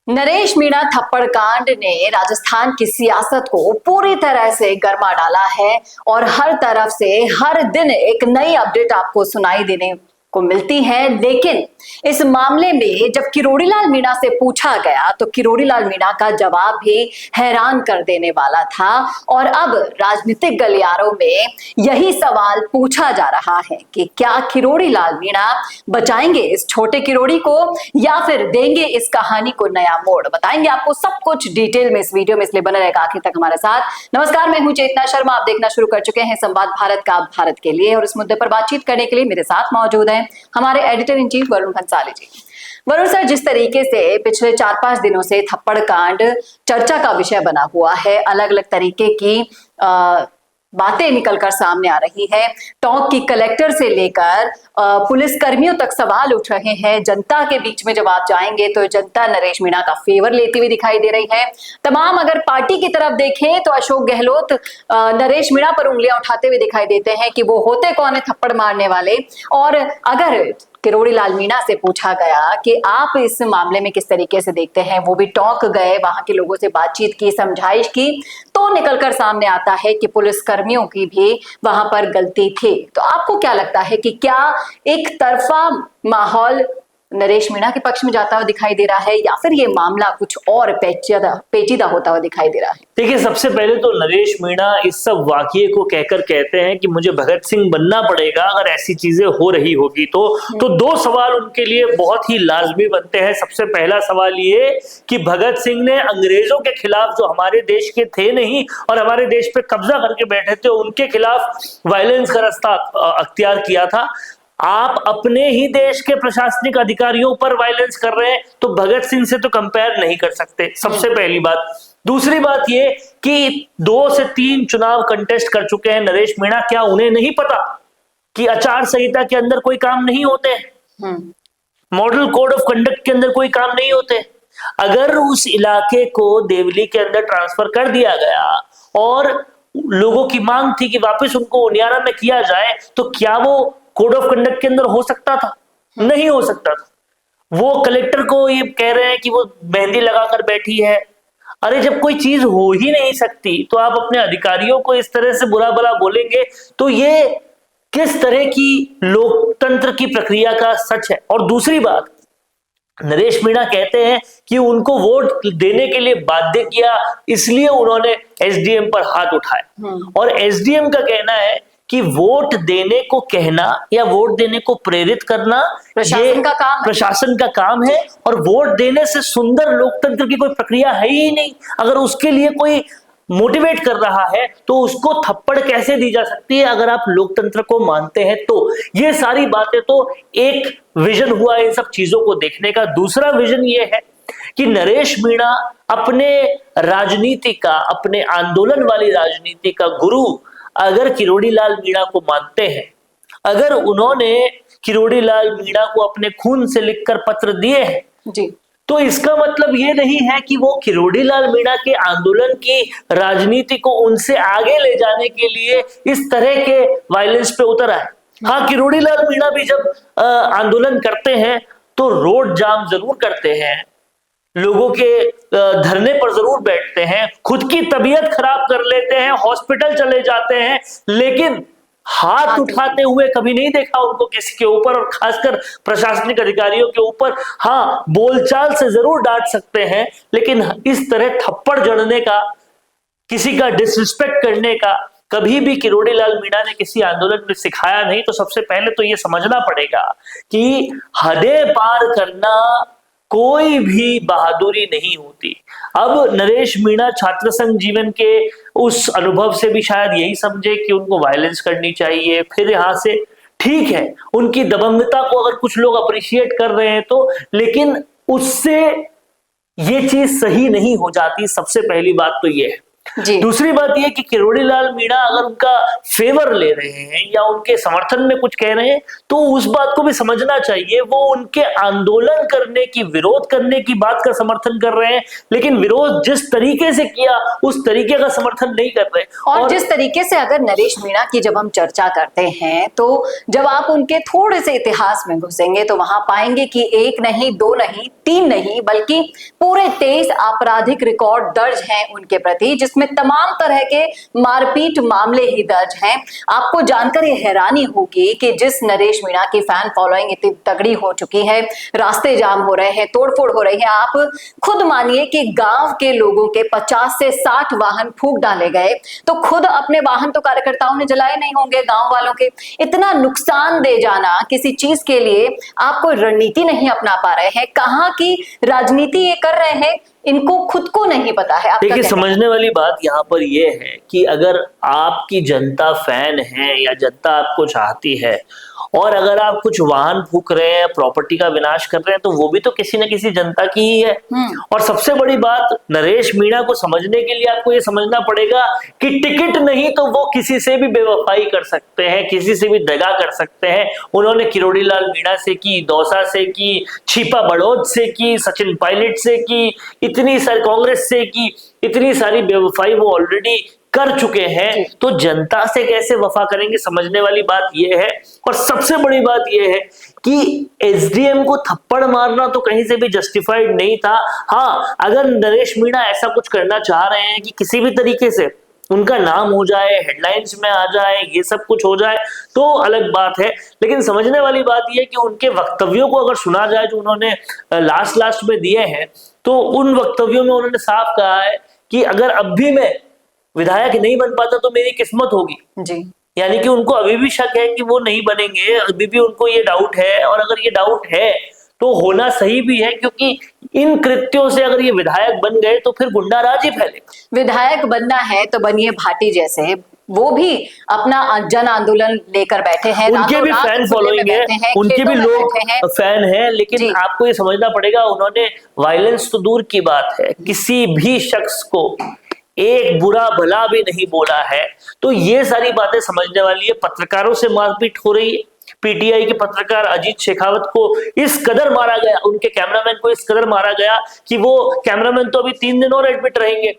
नरेश मीणा थप्पड़ कांड ने राजस्थान की सियासत को पूरी तरह से गर्मा डाला है और हर तरफ से हर दिन एक नई अपडेट आपको सुनाई देने को मिलती है। लेकिन इस मामले में जब किरोड़ी लाल मीणा से पूछा गया तो किरोड़ी लाल मीणा का जवाब भी हैरान कर देने वाला था और अब राजनीतिक गलियारों में यही सवाल पूछा जा रहा है कि क्या किरोड़ी लाल मीणा बचाएंगे इस छोटे किरोड़ी को या फिर देंगे इस कहानी को नया मोड़। बताएंगे आपको सब कुछ डिटेल में इस वीडियो में, इसलिए बने रहेगा आखिर तक हमारे साथ। नमस्कार, मैं हूं चेतना शर्मा, आप देखना शुरू कर चुके हैं संवाद भारत का भारत के लिए और इस मुद्दे पर बातचीत करने के लिए मेरे साथ मौजूद है हमारे editor in chief Varun Bhansali ji. Varun sir, जिस तरीके से पिछले 4-5 दिनों से थप्पड़ कांड चर्चा का विषय बना हुआ है, अलग अलग तरीके की बातें निकलकर सामने आ रही है, टोंक की कलेक्टर से लेकर पुलिस कर्मियों तक सवाल उठ रहे हैं। जनता के बीच में जब आप जाएंगे तो जनता नरेश मीणा का फेवर लेती हुई दिखाई दे रही है। तमाम अगर पार्टी की तरफ देखें तो अशोक गहलोत नरेश मीणा पर उंगलियां उठाते हुए दिखाई देते हैं कि वो होते कौन है थप्पड़ मारने वाले। और अगर किरोड़ी लाल मीणा से पूछा गया कि आप इस मामले में किस तरीके से देखते हैं, वो भी टोंक गए, वहां के लोगों से बातचीत की, समझाइश की, तो निकलकर सामने आता है कि पुलिस कर्मियों की भी वहां पर गलती थी। तो आपको क्या लगता है कि क्या एक तरफा माहौल नरेश मीणा के पक्ष में जाता हुआ दिखाई दे रहा है या फिर ये मामला कुछ और पेचीदा होता हुआ दिखाई दे रहा है? देखिए, सबसे पहले तो नरेश मीणा इस सब वाकये को कहकर कहते हैं कि मुझे भगत सिंह बनना पड़ेगा अगर ऐसी चीजें हो रही होगी तो दो सवाल उनके लिए बहुत ही लाजमी बनते हैं। सबसे पहला सवाल ये कि भगत सिंह ने अंग्रेजों के खिलाफ, जो हमारे देश के थे नहीं और हमारे देश पे कब्जा करके बैठे थे, उनके खिलाफ वायलेंस का रास्ता अख्तियार किया था। आप अपने ही देश के प्रशासनिक अधिकारियों पर वायलेंस कर रहे हैं तो भगत सिंह से तो कंपेयर नहीं कर सकते, सबसे पहली बात। दूसरी बात ये कि 2 से 3 चुनाव कंटेस्ट कर चुके हैं नरेश मीणा, क्या उन्हें नहीं पता कि आचार संहिता के अंदर कोई काम नहीं होते, मॉडल कोड ऑफ कंडक्ट के अंदर कोई काम नहीं होते? अगर उस इलाके को देवली के अंदर ट्रांसफर कर दिया गया और लोगों की मांग थी कि वापस उनको उनियारा में किया जाए, तो क्या वो कोड ऑफ कंडक्ट के अंदर हो सकता था? नहीं हो सकता था। वो कलेक्टर को ये कह रहे हैं कि वो मेहंदी लगाकर बैठी है। अरे, जब कोई चीज हो ही नहीं सकती तो आप अपने अधिकारियों को इस तरह से बुरा भला बोलेंगे तो ये किस तरह की लोकतंत्र की प्रक्रिया का सच है? और दूसरी बात, नरेश मीणा कहते हैं कि उनको वोट देने के लिए बाध्य किया, इसलिए उन्होंने एसडीएम पर हाथ उठाए। और एसडीएम का कहना है कि वोट देने को कहना या वोट देने को प्रेरित करना प्रशासन का काम है और वोट देने से सुंदर लोकतंत्र की कोई प्रक्रिया है ही नहीं। अगर उसके लिए कोई मोटिवेट कर रहा है तो उसको थप्पड़ कैसे दी जा सकती है अगर आप लोकतंत्र को मानते हैं तो? ये सारी बातें तो एक विजन हुआ इन सब चीजों को देखने का। दूसरा विजन ये है कि नरेश मीणा अपने राजनीति का, अपने आंदोलन वाली राजनीति का गुरु अगर किरोड़ी लाल मीणा को मानते हैं, अगर उन्होंने किरोड़ी लाल मीणा को अपने खून से लिखकर पत्र दिए हैं जी, तो इसका मतलब ये नहीं है कि वो किरोड़ी लाल मीणा के आंदोलन की राजनीति को उनसे आगे ले जाने के लिए इस तरह के वायलेंस पे उतर आए। हाँ, किरोड़ी लाल मीणा भी जब आंदोलन करते हैं तो रोड जाम जरूर करते हैं, लोगों के धरने पर जरूर बैठते हैं, खुद की तबीयत खराब कर लेते हैं, हॉस्पिटल चले जाते हैं, लेकिन हाथ उठाते हुए कभी नहीं देखा उनको किसी के ऊपर, और खासकर प्रशासनिक अधिकारियों के ऊपर। हाँ, बोलचाल से जरूर डांट सकते हैं, लेकिन इस तरह थप्पड़ जड़ने का, किसी का डिसरिस्पेक्ट करने का कभी भी किरोड़ी लाल मीणा ने किसी आंदोलन में सिखाया नहीं। तो सबसे पहले तो ये समझना पड़ेगा कि हदें पार करना कोई भी बहादुरी नहीं होती। अब नरेश मीणा छात्र संघ जीवन के उस अनुभव से भी शायद यही समझे कि उनको वायलेंस करनी चाहिए, फिर यहां से ठीक है, उनकी दबंगता को अगर कुछ लोग अप्रिशिएट कर रहे हैं तो, लेकिन उससे ये चीज सही नहीं हो जाती। सबसे पहली बात तो ये है। जी। दूसरी बात यह कि किरोड़ी लाल मीणा अगर उनका फेवर ले रहे हैं या उनके समर्थन में कुछ कह रहे हैं तो उस बात को भी समझना चाहिए। वो उनके आंदोलन करने की, विरोध करने की बात का समर्थन कर रहे हैं, लेकिन विरोध जिस तरीके से किया उस तरीके का समर्थन नहीं कर रहे। और जिस तरीके से अगर नरेश मीणा की जब हम चर्चा करते हैं तो जब आप उनके थोड़े से इतिहास में घुसेंगे तो वहां पाएंगे कि एक नहीं, दो नहीं, तीन नहीं, बल्कि पूरे 23 आपराधिक रिकॉर्ड दर्ज हैं उनके प्रति, जिसमें तमाम तरह के मारपीट मामले ही दर्ज हैं। आपको जानकर ये हैरानी होगी कि जिस नरेश मीणा की फैन फॉलोइंग इतनी तगड़ी हो चुकी है, रास्ते जाम हो रहे हैं, तोड़फोड़ हो रही है, आप खुद मानिए कि गांव के लोगों के 50 से 60 वाहन फूंक डाले गए, तो खुद अपने वाहन तो कार्यकर्ताओं ने जलाए नहीं होंगे, गांव वालों के। इतना नुकसान दे जाना किसी चीज के लिए आप कोई रणनीति नहीं अपना पा रहे हैं, कहां की राजनीति ये कर रहे हैं, इनको खुद को नहीं पता है। देखिए, समझने वाली बात यहाँ पर यह है कि अगर आपकी जनता फैन है या जनता आपको चाहती है और अगर आप कुछ वाहन फूंक रहे हैं, प्रॉपर्टी का विनाश कर रहे हैं, तो वो भी तो किसी न किसी जनता की ही है। और सबसे बड़ी बात, नरेश मीणा को समझने के लिए आपको ये समझना पड़ेगा कि टिकट नहीं तो वो किसी से भी बेवफाई कर सकते हैं, किसी से भी दगा कर सकते हैं। उन्होंने किरोड़ी लाल मीणा से की, दौसा से की, छिपा बड़ौद से की, सचिन पायलट से की, इतनी सारी कांग्रेस से की, इतनी सारी बेवफाई वो ऑलरेडी कर चुके हैं। तो जनता से कैसे वफा करेंगे, समझने वाली बात यह है। और सबसे बड़ी बात यह है कि एसडीएम को थप्पड़ मारना तो कहीं से भी जस्टिफाइड नहीं था। हाँ, अगर नरेश मीणा ऐसा कुछ करना चाह रहे हैं कि किसी भी तरीके से उनका नाम हो जाए, हेडलाइंस में आ जाए, ये सब कुछ हो जाए, तो अलग बात है। लेकिन समझने वाली बात यह है कि उनके वक्तव्यों को अगर सुना जाए जो उन्होंने लास्ट में दिए हैं, तो उन वक्तव्यों में उन्होंने साफ कहा है कि अगर अब भी मैं विधायक नहीं बन पाता तो मेरी किस्मत होगी जी। यानी कि उनको अभी भी शक है कि वो नहीं बनेंगे, अभी भी उनको ये डाउट है। और अगर ये डाउट है तो होना सही भी है, क्योंकि इन कृत्यों से अगर ये विधायक बन गए तो फिर गुंडाराज ही फैलेगा। विधायक बनना है तो बनिए भाटी जैसे, वो भी अपना जन आंदोलन लेकर बैठे हैं, उनके भी फैन फॉलोइंग है, उनके भी लोग फैन हैं। लेकिन आपको ये समझना पड़ेगा, उन्होंने वायलेंस तो दूर की बात है, किसी भी शख्स को एक बुरा भला भी नहीं बोला है। तो ये सारी बातें समझने वाली है। पत्रकारों से मारपीट हो रही है, पीटीआई के पत्रकार अजीत शेखावत को इस कदर मारा गया, उनके कैमरामैन को इस कदर मारा गया कि वो कैमरामैन तो अभी 3 दिन और एडमिट रहेंगे।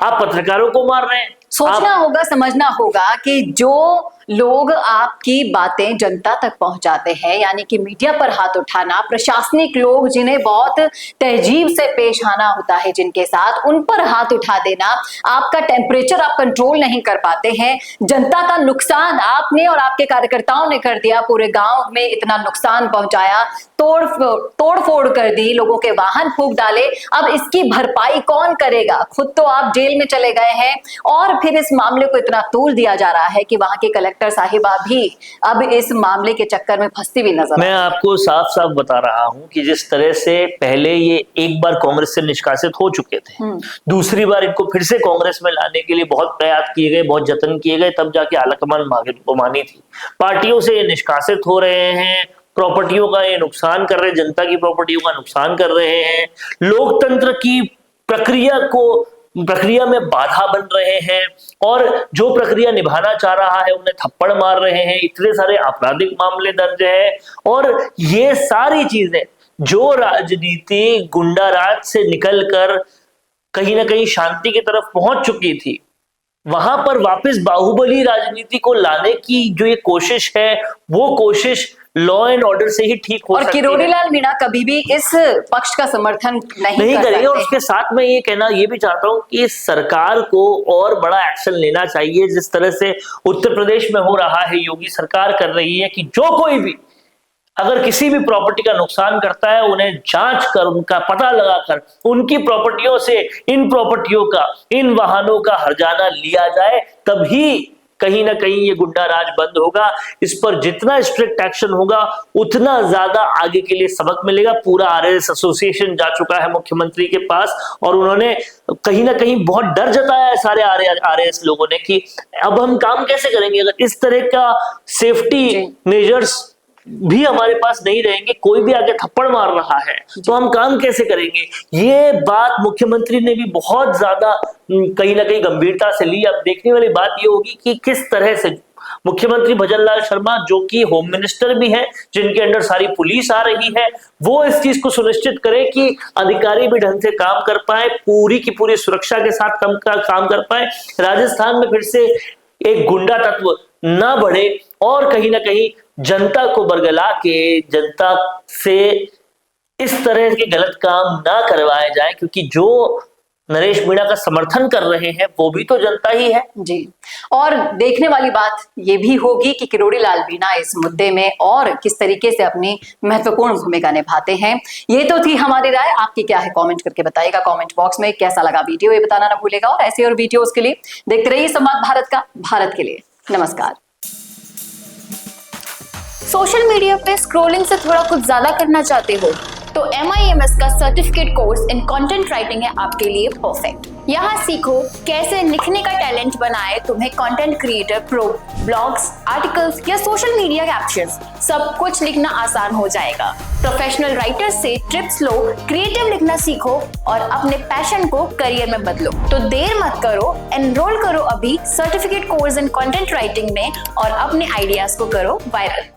आप पत्रकारों को मार रहे हैं। सोचना होगा, समझना होगा कि जो लोग आपकी बातें जनता तक पहुंचाते हैं, यानी कि मीडिया पर हाथ उठाना, प्रशासनिक लोग जिन्हें बहुत तहजीब से पेश आना होता है जिनके साथ, उन पर हाथ उठा देना, आपका टेम्परेचर आप कंट्रोल नहीं कर पाते हैं। जनता का नुकसान आपने और आपके कार्यकर्ताओं ने कर दिया, पूरे गांव में इतना नुकसान पहुंचाया, तोड़ फोड़ कर दी, लोगों के वाहन फूंक डाले। अब इसकी भरपाई कौन करेगा? खुद तो आप जेल में चले गए हैं और फिर इस मामले को इतना तूल दिया जा रहा है कि वहां के कलेक्टर साहिबा भी अब इस मामले के चक्कर में फंसती हुई नजर। मैं आपको साफ साफ बता रहा हूं कि जिस तरह से पहले ये एक बार कांग्रेस से निष्कासित हो चुके थे, दूसरी बार इनको फिर से कांग्रेस में लाने के लिए बहुत प्रयास किए गए, बहुत जतन किए गए, तब जाके आलाकमान मानी थी। पार्टियों से ये निष्कासित हो रहे हैं, प्रॉपर्टियों का ये नुकसान कर रहे हैं, जनता की प्रॉपर्टियों का नुकसान कर रहे हैं, लोकतंत्र की प्रक्रिया में बाधा बन रहे हैं, और जो प्रक्रिया निभाना चाह रहा है उन्हें थप्पड़ मार रहे हैं। इतने सारे आपराधिक मामले दर्ज है, और ये सारी चीजें जो राजनीति गुंडाराज से निकलकर कहीं ना कहीं शांति की तरफ पहुंच चुकी थी, वहां पर वापस बाहुबली राजनीति को लाने की जो ये कोशिश है, वो कोशिश लॉ एंड ऑर्डर से ही ठीक हो सकती है। और किरोड़ी लाल मीणा कभी भी इस पक्ष का समर्थन नहीं करेंगे। और उसके साथ मैं ये कहना ये भी चाहता हूँ कि सरकार को और बड़ा एक्शन लेना चाहिए, जिस तरह से उत्तर प्रदेश में हो रहा है, योगी सरकार कर रही है कि जो कोई भी अगर किसी भी प्रॉपर्टी का नुकसान करता है, उन्हें जांच कर, उनका पता लगाकर उनकी प्रॉपर्टियों से इन प्रॉपर्टियों का, इन वाहनों का हर्जाना लिया जाए, तभी कहीं ना कहीं ये गुंडा राज बंद होगा। इस पर जितना स्ट्रिक्ट एक्शन होगा उतना ज्यादा आगे के लिए सबक मिलेगा। पूरा आरएसएस एसोसिएशन जा चुका है मुख्यमंत्री के पास, और उन्होंने कहीं ना कहीं बहुत डर जताया है सारे आरएसएस लोगों ने कि अब हम काम कैसे करेंगे अगर इस तरह का सेफ्टी मेजर्स भी हमारे पास नहीं रहेंगे, कोई भी आगे थप्पड़ मार रहा है तो हम काम कैसे करेंगे? ये बात मुख्यमंत्री ने भी बहुत ज्यादा कहीं ना कहीं गंभीरता से ली। अब देखने वाली बात ये होगी कि किस तरह से मुख्यमंत्री भजनलाल शर्मा, जो कि होम मिनिस्टर भी हैं, जिनके अंडर सारी पुलिस आ रही है, वो इस चीज को सुनिश्चित करे कि अधिकारी भी ढंग से काम कर पाए, पूरी की पूरी सुरक्षा के साथ काम कर पाए, राजस्थान में फिर से एक गुंडा तत्व ना बढ़े और कहीं ना कहीं जनता को बरगला के जनता से इस तरह के गलत काम ना करवाए जाए, क्योंकि जो नरेश मीणा का समर्थन कर रहे हैं वो भी तो जनता ही है। जी, और देखने वाली बात ये भी होगी कि किरोड़ी लाल मीणा इस मुद्दे में और किस तरीके से अपनी महत्वपूर्ण भूमिका निभाते हैं। ये तो थी हमारी राय, आपकी क्या है कमेंट करके बताइएगा कमेंट बॉक्स में। कैसा लगा वीडियो ये बताना ना भूलेगा, और ऐसे और वीडियोस के लिए देखते रहिए संवाद भारत का, भारत के लिए नमस्कार। सोशल मीडिया पे स्क्रॉलिंग से थोड़ा कुछ ज्यादा करना चाहते हो तो MIMS का certificate course in content writing है आपके लिए परफेक्ट। यहाँ सीखो कैसे लिखने का टैलेंट बनाए तुम्हें content creator pro. Blogs, articles या सोशल मीडिया कैप्शंस, सब कुछ लिखना आसान हो जाएगा। प्रोफेशनल राइटर्स से टिप्स लो, क्रिएटिव लिखना सीखो और अपने पैशन को करियर में बदलो। तो देर मत करो, एनरोल करो अभी certificate course in content writing में और अपने आइडियाज को करो वायरल।